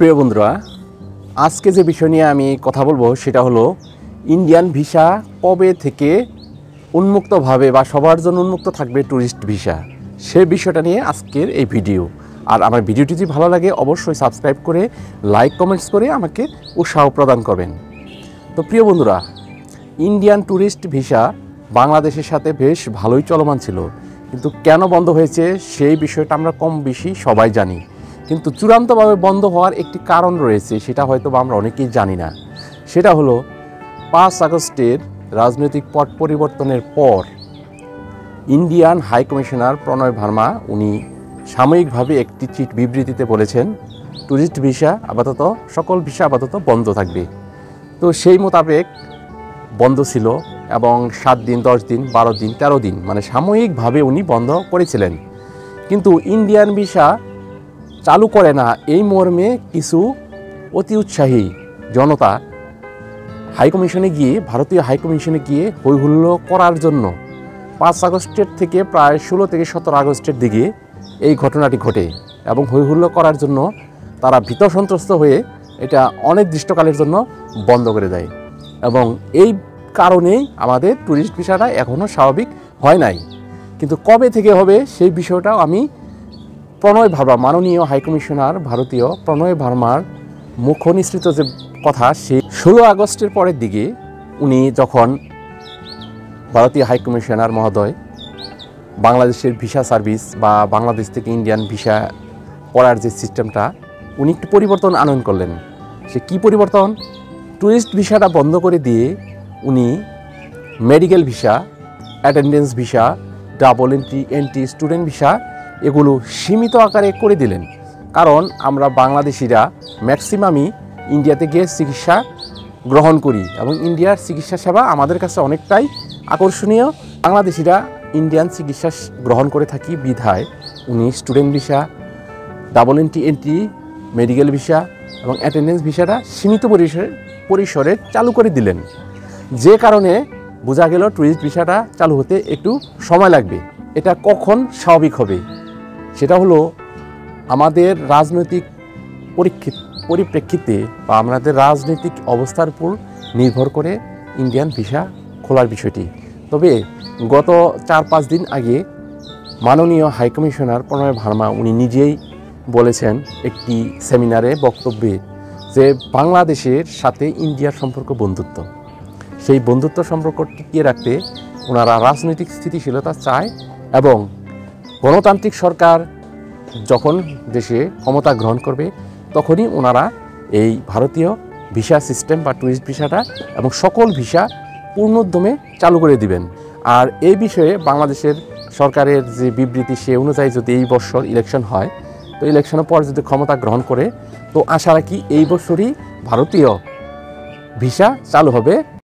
প্রিয় বন্ধুরা, আজকে যে বিষয় নিয়ে আমি কথা বলবো সেটা হলো ইন্ডিয়ান ভিসা কবে থেকে উন্মুক্তভাবে বা সবার জন্য উন্মুক্ত থাকবে ট্যুরিস্ট ভিসা, সেই বিষয়টা নিয়ে আজকের এই ভিডিও। আর আমার ভিডিওটি যদি ভালো লাগে অবশ্যই সাবস্ক্রাইব করে লাইক কমেন্টস করে আমাকে উৎসাহ প্রদান করবেন। তো প্রিয় বন্ধুরা, ইন্ডিয়ান ট্যুরিস্ট ভিসা বাংলাদেশের সাথে বেশ ভালোই চলমান ছিল, কিন্তু কেন বন্ধ হয়েছে সেই বিষয়টা আমরা কম বেশি সবাই জানি। কিন্তু চূড়ান্তভাবে বন্ধ হওয়ার একটি কারণ রয়েছে, সেটা হয়তো আমরা অনেকেই জানি না। সেটা হলো 5 আগস্টের রাজনৈতিক পট পরিবর্তনের পর ইন্ডিয়ান হাই কমিশনার প্রণয় ভার্মা উনি সাময়িকভাবে একটি চিট বিবৃতিতে বলেছেন ট্যুরিস্ট ভিসা আপাতত, সকল ভিসা আপাতত বন্ধ থাকবে। তো সেই মোতাবেক বন্ধ ছিল এবং 7 দিন, 10 দিন, 12 দিন, 13 দিন মানে সাময়িকভাবে উনি বন্ধ করেছিলেন। কিন্তু ইন্ডিয়ান ভিসা চালু করে না এই মর্মে কিছু অতি উৎসাহী জনতা হাইকমিশনে গিয়ে, ভারতীয় হাইকমিশনে গিয়ে হৈহুল্লো করার জন্য 5 আগস্টের থেকে প্রায় 16 থেকে 17 আগস্টের দিকে এই ঘটনাটি ঘটে এবং হৈহুল্লো করার জন্য তারা ভীত সন্ত্রস্ত হয়ে এটা অনির্দিষ্টকালের জন্য বন্ধ করে দেয়। এবং এই কারণেই আমাদের ট্যুরিস্ট ভিসাটা এখনও স্বাভাবিক হয় নাই। কিন্তু কবে থেকে হবে সেই বিষয়টাও আমি প্রণয় ভার্মা, মাননীয় হাইকমিশনার ভারতীয় প্রণয় ভার্মার মুখ নিঃসৃত যে কথা, সেই 16 আগস্টের পরের দিকে উনি যখন ভারতীয় হাইকমিশনার মহোদয় বাংলাদেশের ভিসা সার্ভিস বা বাংলাদেশ থেকে ইন্ডিয়ান ভিসা করার যে সিস্টেমটা উনি একটু পরিবর্তন আনয়ন করলেন। সে কি পরিবর্তন? ট্যুরিস্ট ভিসাটা বন্ধ করে দিয়ে উনি medical visa, attendance visa, double entry student visa এগুলো সীমিত আকারে করে দিলেন। কারণ আমরা বাংলাদেশিরা ম্যাক্সিমামই ইন্ডিয়াতে গিয়ে চিকিৎসা গ্রহণ করি এবং ইন্ডিয়ার চিকিৎসা সেবা আমাদের কাছে অনেকটাই আকর্ষণীয়। বাংলাদেশিরা ইন্ডিয়ান চিকিৎসা গ্রহণ করে থাকি বিধায় উনি student visa, double entry medical visa এবং অ্যাটেন্ডেন্স ভিসাটা সীমিত পরিসরে চালু করে দিলেন। যে কারণে বোঝা গেল ট্যুরিস্ট ভিসাটা চালু হতে একটু সময় লাগবে। এটা কখন স্বাভাবিক হবে? সেটা হলো আমাদের রাজনৈতিক পরিপ্রেক্ষিতে বা আমাদের রাজনৈতিক অবস্থার উপর নির্ভর করে ইন্ডিয়ান ভিসা খোলার বিষয়টি। তবে গত 4-5 দিন আগে মাননীয় হাইকমিশনার প্রণয় ভার্মা উনি নিজেই বলেছেন একটি সেমিনারে বক্তব্যে যে বাংলাদেশের সাথে ইন্ডিয়ার সম্পর্ক বন্ধুত্ব। সেই বন্ধুত্ব সম্পর্ক টিকিয়ে রাখতে ওনারা রাজনৈতিক স্থিতিশীলতা চায় এবং গণতান্ত্রিক সরকার যখন দেশে ক্ষমতা গ্রহণ করবে তখনই ওনারা এই ভারতীয় ভিসা সিস্টেম বা ট্যুরিস্ট ভিসাটা এবং সকল ভিসা পূর্ণোদ্যমে চালু করে দিবেন। আর এই বিষয়ে বাংলাদেশের সরকারের যে বিবৃতি সে অনুযায়ী যদি এই বছর ইলেকশন হয়, তো ইলেকশনের পর যদি ক্ষমতা গ্রহণ করে তো আশা রাখি এই বছরই ভারতীয় ভিসা চালু হবে।